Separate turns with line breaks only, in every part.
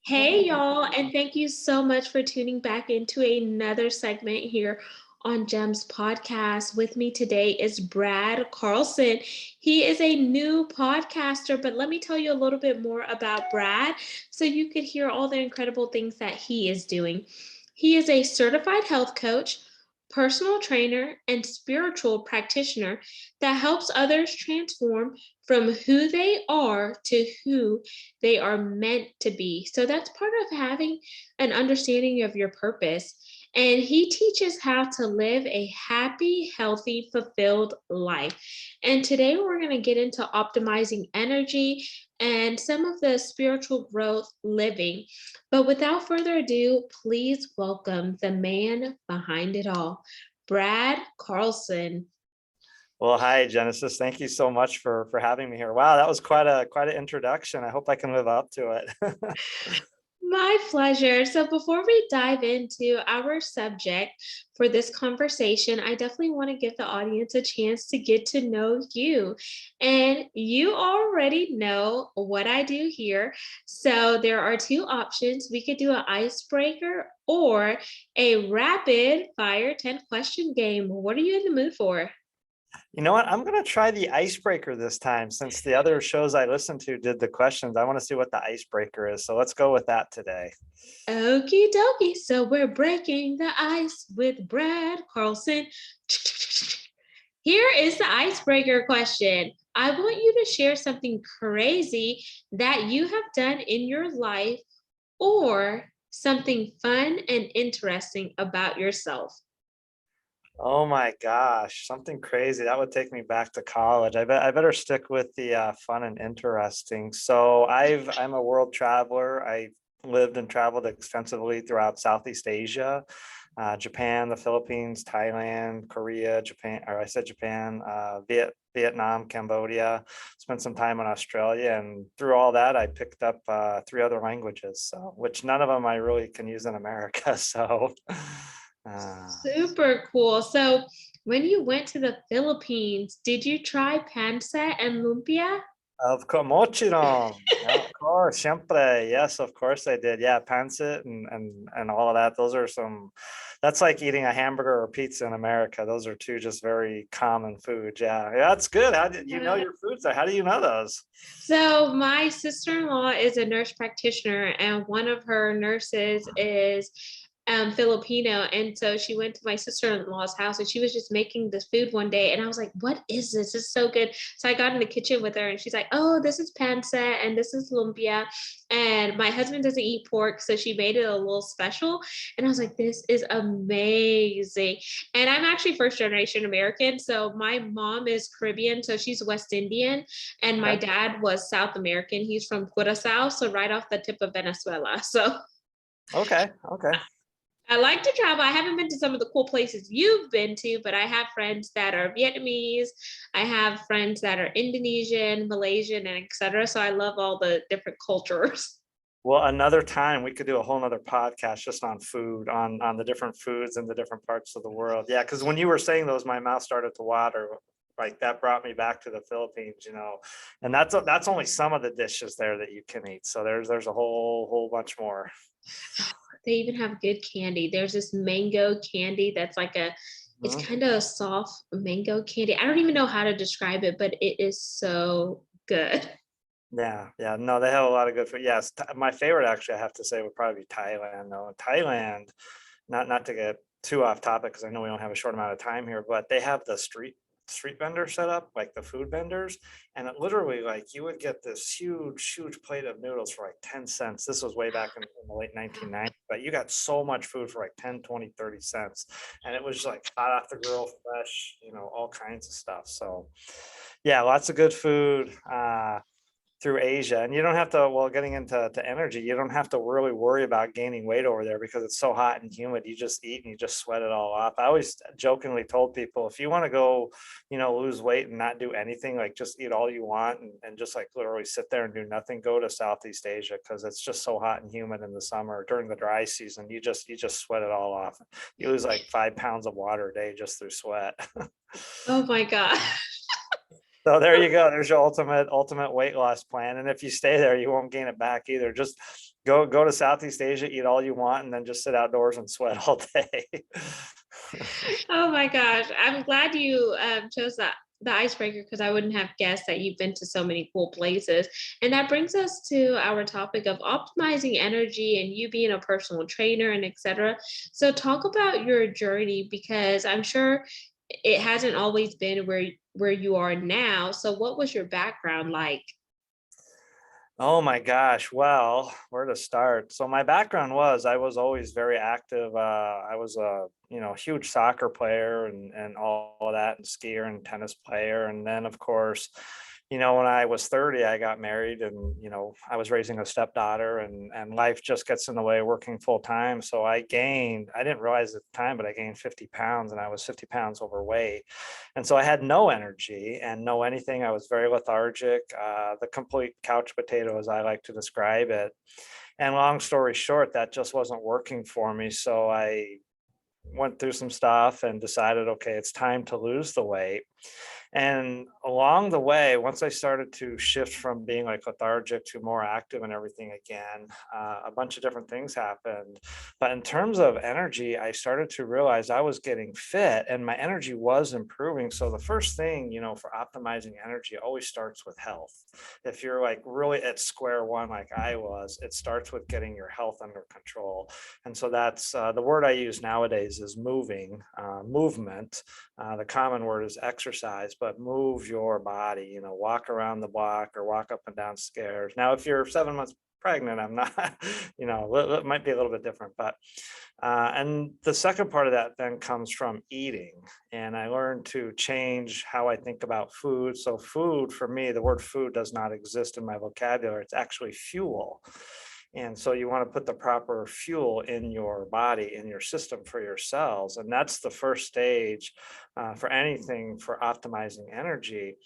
Hey, y'all, and thank you so much for tuning back into another segment here on Gems Podcast. With me today is Brad Carlson. He is a new podcaster, but let me tell you a little bit more about Brad so you could hear all the incredible things that he is doing. He is a certified health coach, personal trainer, and spiritual practitioner that helps others transform from who they are to who they are meant to be. So that's part of having an understanding of your purpose. And he teaches how to live a happy, healthy, fulfilled life. And today we're going to get into optimizing energy and some of the spiritual growth living. But without further ado, please welcome the man behind it all, Brad Carlson.
Well, hi, Genesis. Thank you so much for having me here. Wow, that was quite an introduction. I hope I can live up to it.
My pleasure. So, before we dive into our subject for this conversation, I definitely want to give the audience a chance to get to know you. And you already know what I do here. So, there are two options. We could do an icebreaker or a rapid fire 10 question game. What are you in the mood for?
You know what? I'm going to try the icebreaker this time since the other shows I listened to did the questions. I want to see what the icebreaker is. So let's go with that today.
Okie dokie. So we're breaking the ice with Brad Carlson. Here is the icebreaker question. I want you to share something crazy that you have done in your life or something fun and interesting about yourself.
Oh my gosh, something crazy. That would take me back to college. I better stick with the fun and interesting. So I'm a world traveler. I lived and traveled extensively throughout Southeast Asia, Japan, the Philippines, Thailand, Korea, Japan, or I said Japan, Vietnam, Cambodia, spent some time in Australia. And through all that, I picked up three other languages, so, which none of them I really can use in America. So
Super cool. So when you went to the Philippines, did you try pancit and lumpia?
Of course, mochiron. Yeah, of course, siempre. Yes, of course I did. Yeah, pancit and all of that. Those are some. That's like eating a hamburger or pizza in America. Those are two just very common foods. Yeah, yeah, that's good. How did you know your foods? How do you know those?
So my sister-in-law is a nurse practitioner, and one of her nurses is Filipino. And so she went to my sister-in-law's house and she was just making this food one day. And I was like, what is this? It's so good. So I got in the kitchen with her and she's like, oh, this is pancit and this is lumpia. And my husband doesn't eat pork. So she made it a little special. And I was like, this is amazing. And I'm actually first generation American. So my mom is Caribbean. So she's West Indian. And my
Okay.
dad was South American. He's from Curacao. So right off the tip of Venezuela. So
Okay. Okay.
I like to travel. I haven't been to some of the cool places you've been to, but I have friends that are Vietnamese. I have friends that are Indonesian, Malaysian, and etc. So I love all the different cultures.
Well, another time we could do a whole nother podcast just on food, on the different foods in the different parts of the world. Yeah, because when you were saying those, my mouth started to water. Like that brought me back to the Philippines, and that's only some of the dishes there that you can eat. So there's a whole bunch more.
They even have good candy. There's this mango candy that's like it's
Mhm.
kind of a soft mango candy. I don't even know how to describe it, but it is so good.
Yeah, yeah, no, they have a lot of good food. Yes, my favorite actually, I have to say, would probably be Thailand. Though Thailand, not to get too off topic because I know we don't have a short amount of time here, but they have the street vendor set up, like the food vendors, and it literally like you would get this huge plate of noodles for like 10 cents. This was way back in the late 1990s, but you got so much food for like 10, 20, 30 cents, and it was like hot off the grill, fresh, all kinds of stuff. So yeah, lots of good food through Asia. And you don't have to, well, getting into energy, you don't have to really worry about gaining weight over there because it's so hot and humid. You just eat and you just sweat it all off. I always jokingly told people, if you want to go, lose weight and not do anything, like just eat all you want and just like literally sit there and do nothing, go to Southeast Asia because it's just so hot and humid in the summer. During the dry season, you just sweat it all off. You lose like 5 pounds of water a day just through sweat.
Oh my God.
So there you go. There's your ultimate weight loss plan. And if you stay there, you won't gain it back either. Just go to Southeast Asia, eat all you want, and then just sit outdoors and sweat all day.
Oh my gosh. I'm glad you chose the icebreaker because I wouldn't have guessed that you've been to so many cool places. And that brings us to our topic of optimizing energy and you being a personal trainer and etc. So talk about your journey because I'm sure it hasn't always been where you are now. So what was your background like?
Oh my gosh. Well, where to start? So my background was I was always very active. I was a huge soccer player and all of that, and skier and tennis player. And then of course, when I was 30, I got married, and I was raising a stepdaughter, and life just gets in the way working full time. So I didn't realize at the time, but I gained 50 pounds, and I was 50 pounds overweight. And so I had no energy and no anything. I was very lethargic, the complete couch potato, as I like to describe it. And long story short, that just wasn't working for me. So I went through some stuff and decided, okay, it's time to lose the weight. And along the way, once I started to shift from being like lethargic to more active and everything again, a bunch of different things happened. But in terms of energy, I started to realize I was getting fit and my energy was improving. So the first thing, for optimizing energy always starts with health. If you're like really at square one, like I was, it starts with getting your health under control. And so that's the word I use nowadays is movement. The common word is exercise, but move your body, walk around the block or walk up and down stairs. Now, if you're 7 months pregnant, I'm not, it might be a little bit different, but, and the second part of that then comes from eating. And I learned to change how I think about food. So food for me, the word food does not exist in my vocabulary. It's actually fuel. And so you want to put the proper fuel in your body, in your system for your cells. And that's the first stage for anything for optimizing energy.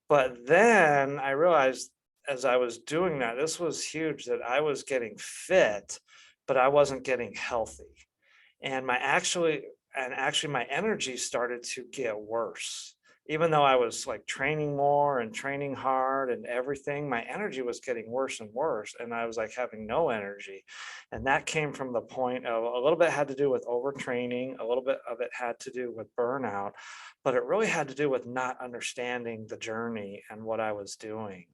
But then I realized as I was doing that, this was huge, that I was getting fit, but I wasn't getting healthy. And actually my energy started to get worse. Even though I was like training more and training hard and everything, my energy was getting worse and worse. And I was like having no energy. And that came from the point of a little bit had to do with overtraining, a little bit of it had to do with burnout, but it really had to do with not understanding the journey and what I was doing.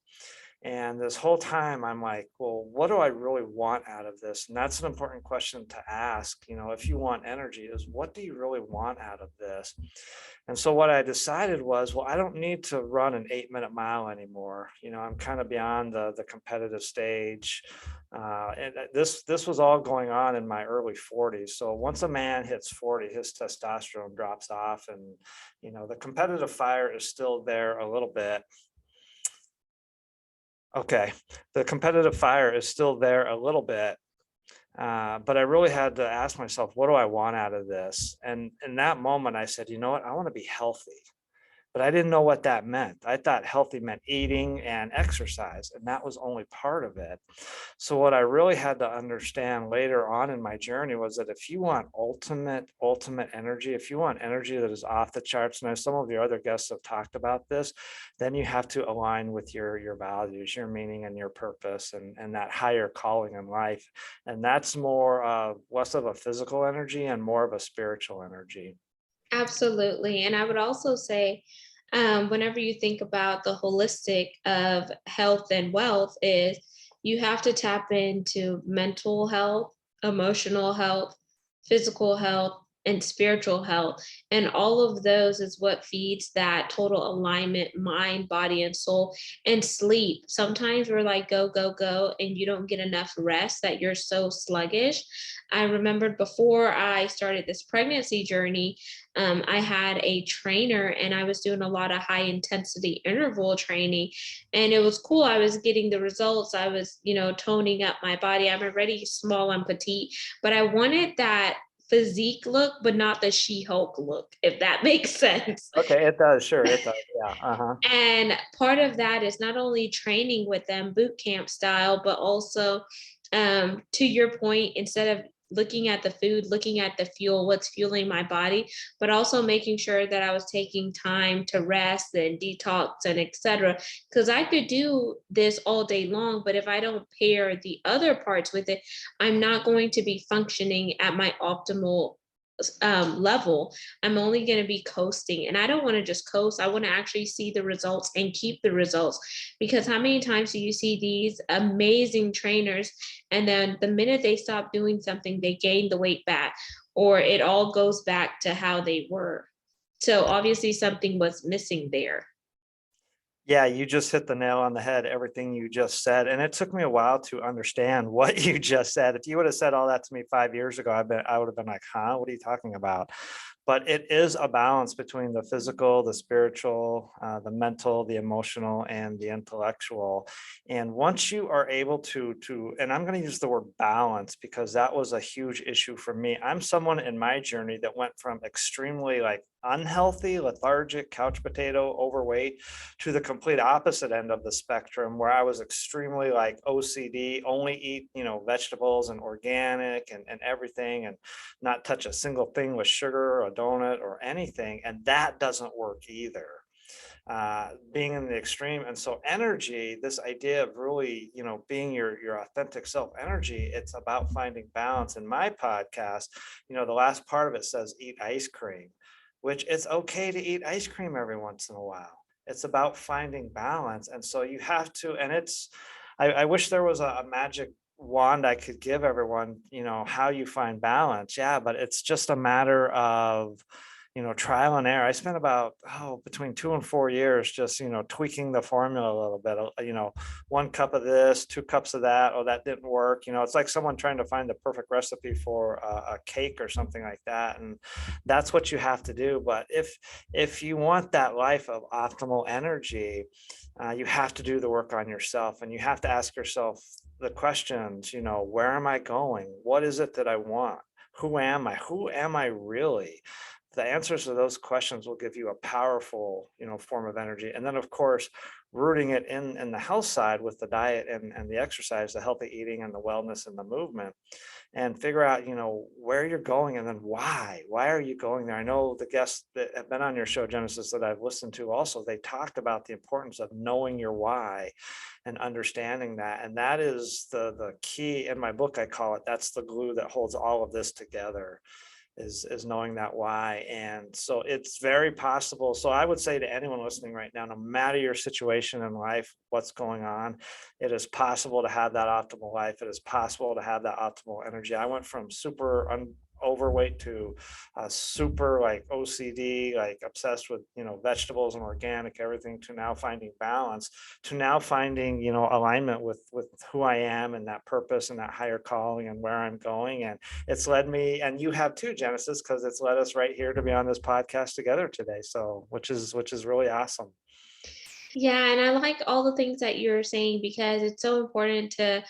And this whole time, I'm like, well, what do I really want out of this? And that's an important question to ask. If you want energy, is what do you really want out of this? And so what I decided was, well, I don't need to run an 8-minute mile anymore. I'm kind of beyond the competitive stage. And this was all going on in my early 40s. So once a man hits 40, his testosterone drops off, and the competitive fire is still there a little bit. Okay, the competitive fire is still there a little bit, but I really had to ask myself, what do I want out of this? And in that moment, I said, you know what? I want to be healthy. But I didn't know what that meant. I thought healthy meant eating and exercise, and that was only part of it. So what I really had to understand later on in my journey was that if you want ultimate energy, if you want energy that is off the charts, and as some of your other guests have talked about this, then you have to align with your values, your meaning, and your purpose, and that higher calling in life. And that's more less of a physical energy and more of a spiritual energy.
Absolutely. And I would also say, whenever you think about the holistic of health and wealth, is you have to tap into mental health, emotional health, physical health, and spiritual health. And all of those is what feeds that total alignment, mind, body, and soul, and sleep. Sometimes we're like, go, go, go, and you don't get enough rest that you're so sluggish. I remembered before I started this pregnancy journey, I had a trainer and I was doing a lot of high intensity interval training. And it was cool. I was getting the results. I was, toning up my body. I'm already small and petite, but I wanted that physique look, but not the She-Hulk look, if that makes sense.
Okay, it does. Sure, it does. Yeah. Uh-huh.
And part of that is not only training with them boot camp style, but also to your point, instead of looking at the food, looking at the fuel, what's fueling my body, but also making sure that I was taking time to rest and detox and etc. Because I could do this all day long, but if I don't pair the other parts with it, I'm not going to be functioning at my optimal level. I'm only going to be coasting, and I don't want to just coast. I want to actually see the results and keep the results, because how many times do you see these amazing trainers and then the minute they stop doing something, they gain the weight back, or it all goes back to how they were? So obviously something was missing there.
Yeah, you just hit the nail on the head, everything you just said. And it took me a while to understand what you just said. If you would have said all that to me 5 years ago, I would have been like, huh, what are you talking about? But it is a balance between the physical, the spiritual, the mental, the emotional, and the intellectual. And once you are able and I'm going to use the word balance because that was a huge issue for me. I'm someone in my journey that went from extremely like unhealthy, lethargic, couch potato, overweight, to the complete opposite end of the spectrum where I was extremely like OCD, only eat, vegetables and organic and everything, and not touch a single thing with sugar or a donut or anything. And that doesn't work either. Being in the extreme. And so energy, this idea of really, being your authentic self energy, it's about finding balance. In my podcast, the last part of it says eat ice cream, which it's okay to eat ice cream every once in a while. It's about finding balance. And so you have to, and I wish there was a magic wand I could give everyone, how you find balance. Yeah, but it's just a matter of, trial and error. I spent about, between 2 and 4 years just, tweaking the formula a little bit, 1 cup of this, 2 cups of that. Oh, that didn't work. It's like someone trying to find the perfect recipe for a cake or something like that. And that's what you have to do. But if you want that life of optimal energy, you have to do the work on yourself, and you have to ask yourself the questions, where am I going? What is it that I want? Who am I? Who am I really? The answers to those questions will give you a powerful, form of energy. And then of course, rooting it in the health side with the diet and the exercise, the healthy eating and the wellness and the movement, and figure out, where you're going and then why are you going there? I know the guests that have been on your show, Genesis, that I've listened to also, they talked about the importance of knowing your why and understanding that. And that is the key. In my book, I call it, that's the glue that holds all of this together, is knowing that why. And so it's very possible. So I would say to anyone listening right now, no matter your situation in life, what's going on, it is possible to have that optimal life. It is possible to have that optimal energy. I went from super overweight to super like OCD, like obsessed with, vegetables and organic everything, to now finding balance, to now finding, alignment with who I am and that purpose and that higher calling and where I'm going. And it's led me, and you have too, Genesis, because it's led us right here to be on this podcast together today. So which is really awesome.
Yeah, and I like all the things that you're saying, because it's so important to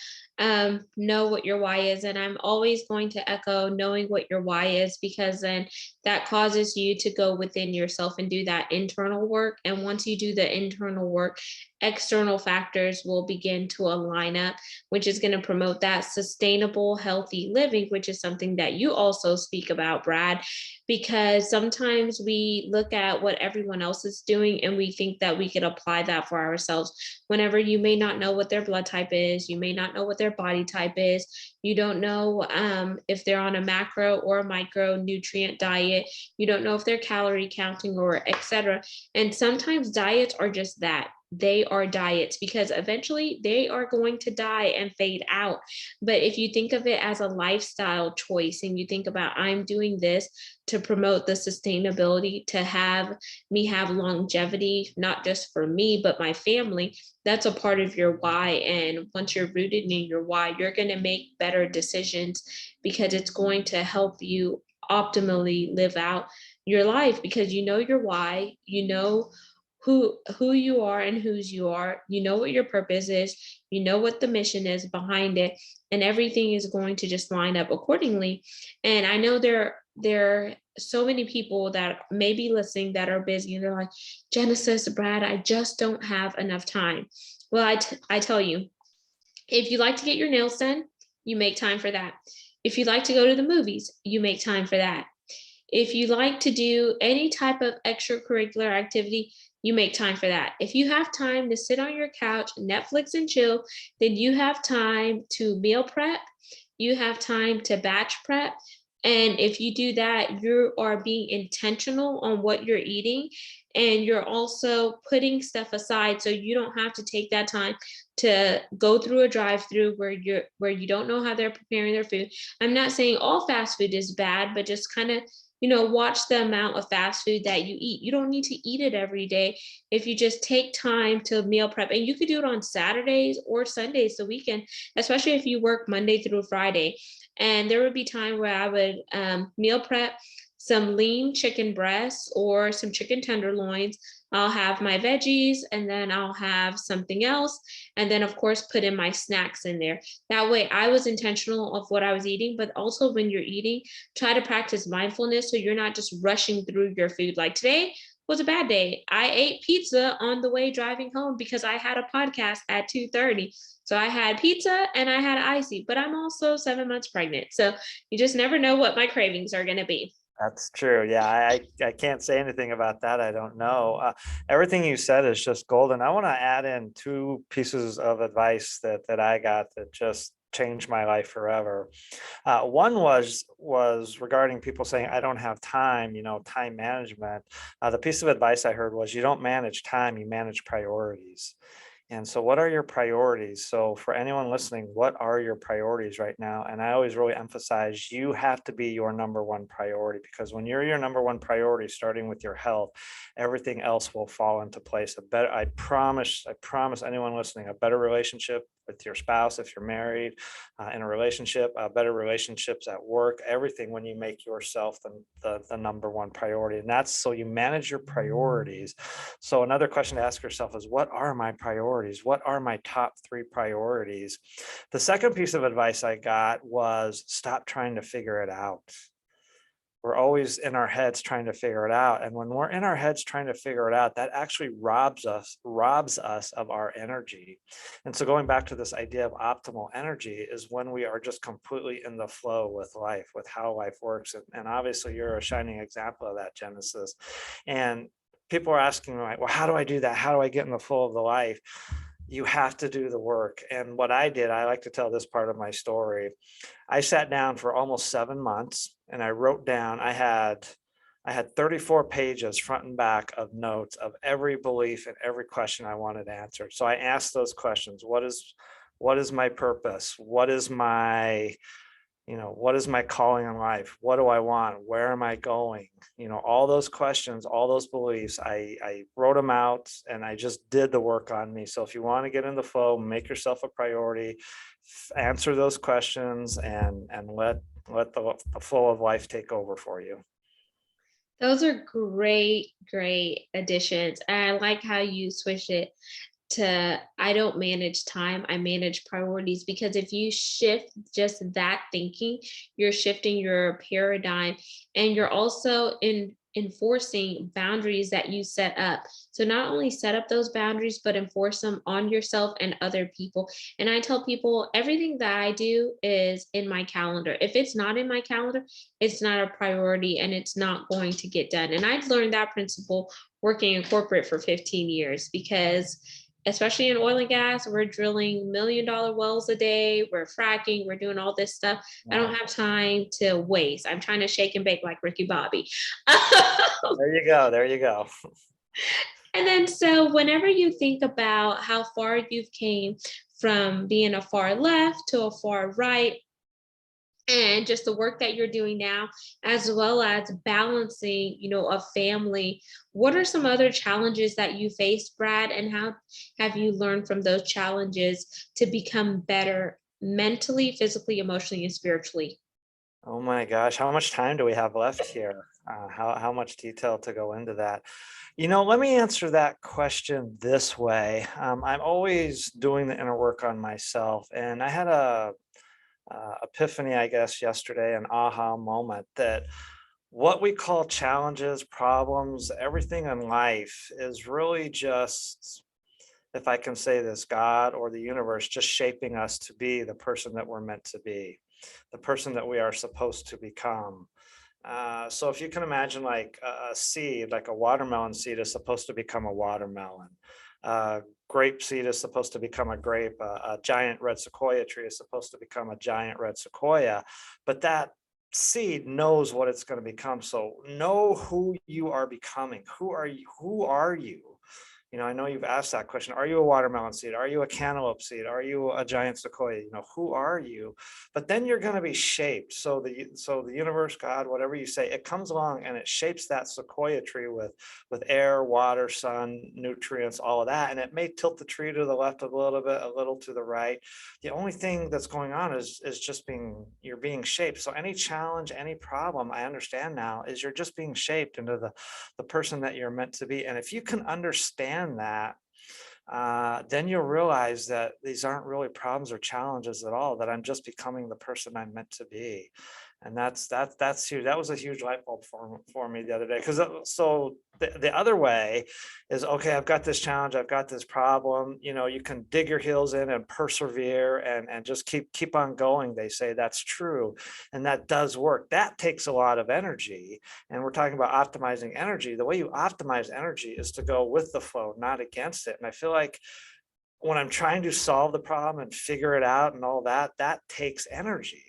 know what your why is. And I'm always going to echo knowing what your why is, because then that causes you to go within yourself and do that internal work. And once you do the internal work, external factors will begin to align up, which is going to promote that sustainable, healthy living, which is something that you also speak about, Brad, because sometimes we look at what everyone else is doing and we think that we could apply that for ourselves, whenever you may not know what their blood type is, you may not know what their body type is, you don't know if they're on a macro or a micro nutrient diet, you don't know if they're calorie counting or etc. And sometimes diets are just that. They are diets, because eventually they are going to die and fade out. But if you think of it as a lifestyle choice and you think about, I'm doing this to promote the sustainability, to have me have longevity, not just for me, but my family, that's a part of your why. And once you're rooted in your why, you're going to make better decisions, because it's going to help you optimally live out your life, because you know your why, you know who you are and whose you are, you know what your purpose is, you know what the mission is behind it, and everything is going to just line up accordingly. And I know there are so many people that may be listening that are busy and they're like, Genesis, Brad, I just don't have enough time. Well, I tell you, if you like to get your nails done, you make time for that. If you like to go to the movies, you make time for that. If you like to do any type of extracurricular activity, you make time for that. If you have time to sit on your couch, Netflix and chill, then you have time to meal prep, you have time to batch prep. And if you do that, you are being intentional on what you're eating. And you're also putting stuff aside so you don't have to take that time to go through a drive-through where you don't know how they're preparing their food. I'm not saying all fast food is bad, but just kind of watch the amount of fast food that you eat. You don't need to eat it every day if you just take time to meal prep. And you could do it on Saturdays or Sundays, the weekend, especially if you work Monday through Friday. And there would be time where I would meal prep some lean chicken breasts or some chicken tenderloins. I'll have my veggies and then I'll have something else. And then, of course, put in my snacks in there. That way, I was intentional of what I was eating, but also when you're eating, try to practice mindfulness so you're not just rushing through your food. Like today was a bad day. I ate pizza on the way driving home because I had a podcast at 2:30. So I had pizza and I had icy, but I'm also 7 months pregnant. So you just never know what my cravings are going to be.
That's true. Yeah, I can't say anything about that. I don't know. Everything you said is just golden. I want to add in two pieces of advice that I got that just changed my life forever. One was regarding people saying I don't have time. Time management. The piece of advice I heard was you don't manage time, you manage priorities. And so, what are your priorities? So, for anyone listening, what are your priorities right now? And I always really emphasize you have to be your number one priority, because when you're your number one priority, starting with your health, everything else will fall into place. I promise anyone listening, a better relationship with your spouse if you're married, in a relationship, better relationships at work, everything when you make yourself the number one priority. And that's so you manage your priorities. So another question to ask yourself is, what are my priorities? What are my top three priorities? The second piece of advice I got was stop trying to figure it out. We're always in our heads trying to figure it out. And when we're in our heads trying to figure it out, that actually robs us of our energy. And so going back to this idea of optimal energy is when we are just completely in the flow with life, with how life works. And obviously you're a shining example of that, Genesis. And people are asking me, like, well, how do I do that? How do I get in the flow of the life? You have to do the work. And what I did, I like to tell this part of my story. I sat down for almost 7 months and I wrote down, I had 34 pages front and back of notes of every belief and every question I wanted answered. So I asked those questions. What is my purpose? What is my calling in life? What do I want? Where am I going? All those questions, all those beliefs, I wrote them out and I just did the work on me. So if you want to get in the flow, make yourself a priority, answer those questions and let the flow of life take over for you.
Those are great, great additions. And I like how you switch it to I don't manage time, I manage priorities. Because if you shift just that thinking, you're shifting your paradigm and you're also enforcing boundaries that you set up. So not only set up those boundaries, but enforce them on yourself and other people. And I tell people everything that I do is in my calendar. If it's not in my calendar, it's not a priority and it's not going to get done. And I've learned that principle working in corporate for 15 years because especially in oil and gas, we're drilling $1 million wells a day, we're fracking, we're doing all this stuff. I don't
Wow.
have time to waste. I'm trying to shake and bake like Ricky Bobby.
There you go. There you go.
And then, so whenever you think about how far you've came from being a far left to a far right, and just the work that you're doing now, as well as balancing, a family, what are some other challenges that you faced, Brad, and how have you learned from those challenges to become better mentally, physically, emotionally, and spiritually?
Oh my gosh, how much time do we have left here? How much detail to go into that? Let me answer that question this way. I'm always doing the inner work on myself, and I had a epiphany, I guess, yesterday, an aha moment that what we call challenges, problems, everything in life is really just if I can say this, God or the universe just shaping us to be the person that we're meant to be, the person that we are supposed to become. So if you can imagine like a seed, like a watermelon seed is supposed to become a watermelon. Grape seed is supposed to become a grape. A giant red sequoia tree is supposed to become a giant red sequoia. But that seed knows what it's going to become. So know who you are becoming. Who are you? Who are you? You know, I know you've asked that question. Are you a watermelon seed? Are you a cantaloupe seed? Are you a giant sequoia? You know, who are you? But then you're going to be shaped. So the universe, God, whatever you say, it comes along and it shapes that sequoia tree with air, water, sun, nutrients, all of that. And it may tilt the tree to the left a little bit, a little to the right. The only thing that's going on is just you're being shaped. So any challenge, any problem, I understand now, is you're just being shaped into the person that you're meant to be. And if you can understand that, then you'll realize that these aren't really problems or challenges at all, that I'm just becoming the person I'm meant to be. And that's huge. That was a huge light bulb for me the other day. Because so the other way is, okay, I've got this challenge, I've got this problem. You know, you can dig your heels in and persevere and just keep on going. They say that's true, and that does work. That takes a lot of energy. And we're talking about optimizing energy. The way you optimize energy is to go with the flow, not against it. And I feel like when I'm trying to solve the problem and figure it out and all that, that takes energy.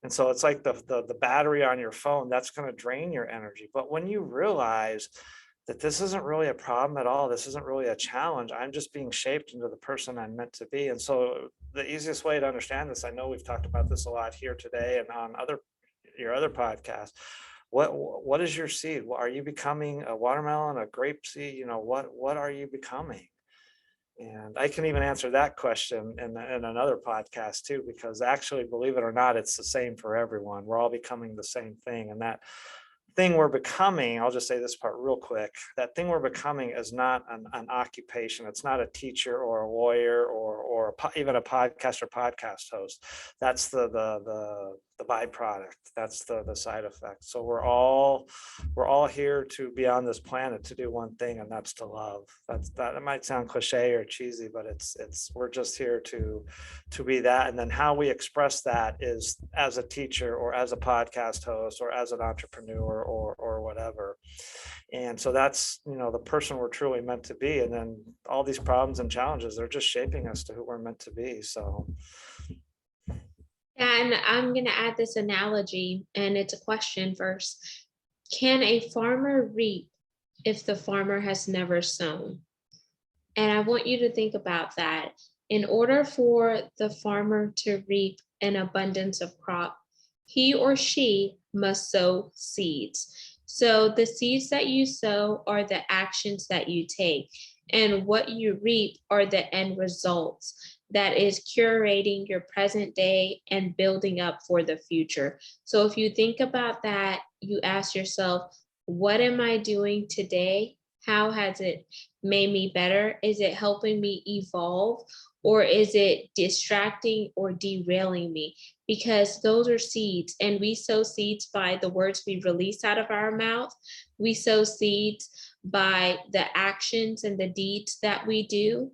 And so it's like the battery on your phone, that's going to drain your energy. But when you realize that this isn't really a problem at all, this isn't really a challenge, I'm just being shaped into the person I'm meant to be. And so the easiest way to understand this, I know we've talked about this a lot here today and on your other podcasts. What is your seed? Are you becoming a watermelon, a grape seed? You know, what are you becoming? And I can even answer that question in another podcast too, because actually, believe it or not, it's the same for everyone. We're all becoming the same thing. And that thing we're becoming, I'll just say this part real quick, that thing we're becoming is not an occupation. It's not a teacher or a lawyer or even a podcast or podcast host. That's the byproduct. That's the side effect. So we're all here to be on this planet to do one thing, and that's to love. That might sound cliche or cheesy, but it's we're just here to be that. And then how we express that is as a teacher or as a podcast host or as an entrepreneur or whatever. And so that's, you know, the person we're truly meant to be. And then all these problems and challenges, they're just shaping us to who we're meant to be. So
Yeah, and I'm going to add this analogy, and it's a question first. Can a farmer reap if the farmer has never sown? And I want you to think about that. In order for the farmer to reap an abundance of crop, he or she must sow seeds. So the seeds that you sow are the actions that you take, and what you reap are the end results that is curating your present day and building up for the future. So if you think about that, you ask yourself, what am I doing today? How has it made me better? Is it helping me evolve, or is it distracting or derailing me? Because those are seeds, and we sow seeds by the words we release out of our mouth. We sow seeds by the actions and the deeds that we do.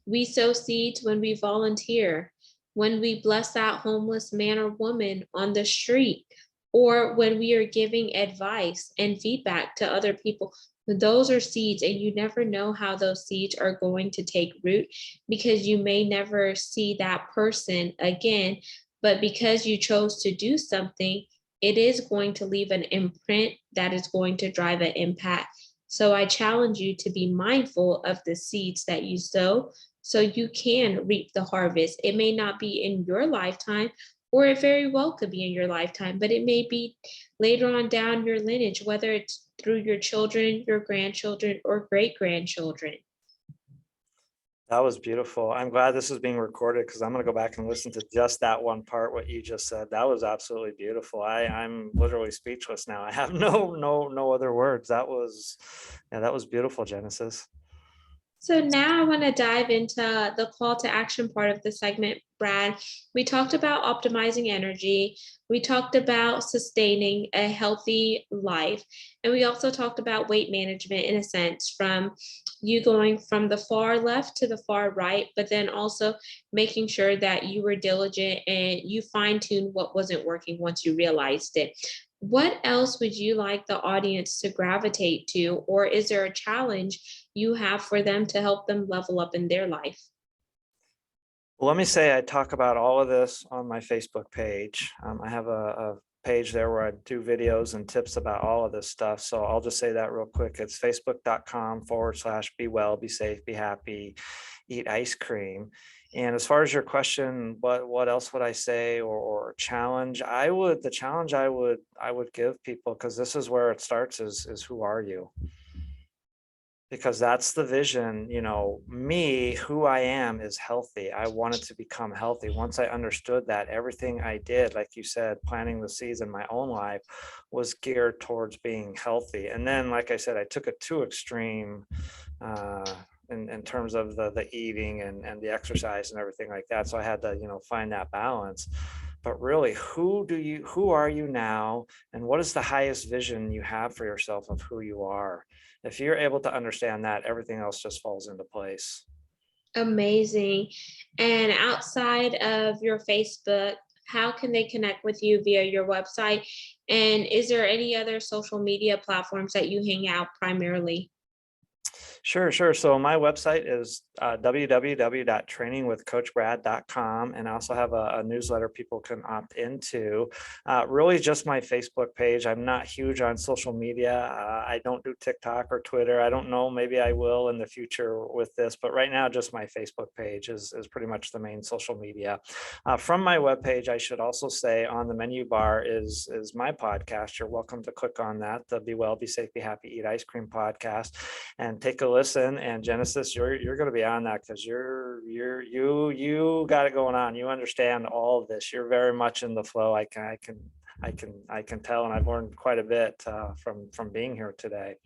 We sow seeds when we volunteer, when we bless that homeless man or woman on the street, or when we are giving advice and feedback to other people. Those are seeds, and you never know how those seeds are going to take root, because you may never see that person again. But because you chose to do something, it is going to leave an imprint that is going to drive an impact. So I challenge you to be mindful of the seeds that you sow so you can reap the harvest. It may not be in your lifetime, or it very well could be in your lifetime, but it may be later on down your lineage, whether it's through your children, your grandchildren, or great grandchildren.
that was beautiful. I'm glad this is being recorded because I'm going to go back and listen to just that one part, what you just said. That was absolutely beautiful. I'm literally speechless now. I have no other words. That was beautiful, Genesis.
So now I want to dive into the call to action part of the segment, Brad. We talked about optimizing energy. We talked about sustaining a healthy life. And we also talked about weight management in a sense, from you going from the far left to the far right, but then also making sure that you were diligent and you fine tuned what wasn't working once you realized it. What else would you like the audience to gravitate to, or is there a challenge you have for them to help them level up in their life?
Well, let me say I talk about all of this on my Facebook page. I have a page there where I do videos and tips about all of this stuff. So I'll just say that real quick. It's facebook.com/be well, be safe, be happy, eat ice cream. And as far as your question, what else would I say, or challenge? The challenge I would give people, because this is where it starts, is who are you? Because that's the vision. Me, who I am is healthy. I wanted to become healthy. Once I understood that, everything I did, like you said, planting the seeds in my own life, was geared towards being healthy. And then, like I said, I took it too extreme, in terms of the eating and the exercise and everything like that. So I had to, find that balance. But really, who are you now, and what is the highest vision you have for yourself of who you are? If you're able to understand that, everything else just falls into place.
Amazing. And outside of your Facebook, how can they connect with you via your website? And is there any other social media platforms that you hang out primarily?
Sure, sure. So my website is www.trainingwithcoachbrad.com, and I also have a newsletter people can opt into. Really, just my Facebook page. I'm not huge on social media. I don't do TikTok or Twitter. I don't know. Maybe I will in the future with this, but right now, just my Facebook page is pretty much the main social media. From my webpage, I should also say, on the menu bar is my podcast. You're welcome to click on that, the Be Well, Be Safe, Be Happy, Eat Ice Cream podcast, and take a listen. And Genesis, you're going to be on that, because you got it going on. You understand all of this. You're very much in the flow. I can tell, and I've learned quite a bit from being here today.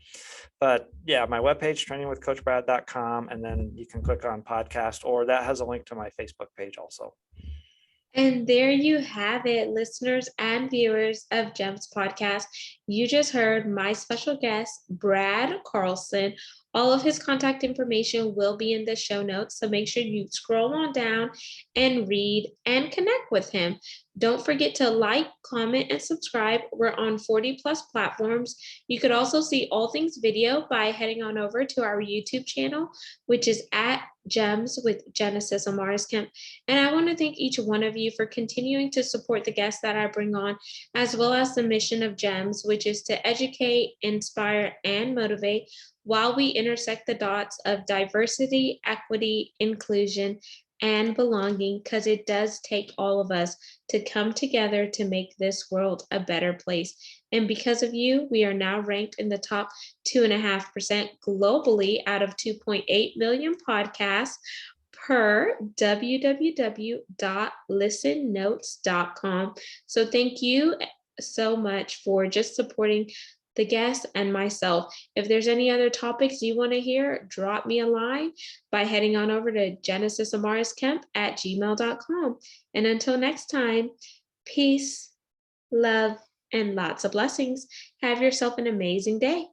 But yeah, my webpage, trainingwithcoachbrad.com, and then you can click on podcast, or that has a link to my Facebook page also.
And there you have it, listeners and viewers of GEMS Podcast. You just heard my special guest, Brad Carlson. All of his contact information will be in the show notes, so make sure you scroll on down and read and connect with him. Don't forget to like, comment, and subscribe. We're on 40 plus platforms. You could also see all things video by heading on over to our YouTube channel, which is at GEMS with Genesis Amaris Kemp. And I want to thank each one of you for continuing to support the guests that I bring on, as well as the mission of GEMS, which is to educate, inspire, and motivate while we intersect the dots of diversity, equity, inclusion, and belonging, because it does take all of us to come together to make this world a better place. And because of you, we are now ranked in the top 2.5% globally out of 2.8 million podcasts per www.listennotes.com. So thank you so much for just supporting the guest and myself. If there's any other topics you want to hear, drop me a line by heading on over to genesisamarisKemp@gmail.com. And until next time, peace, love, and lots of blessings. Have yourself an amazing day.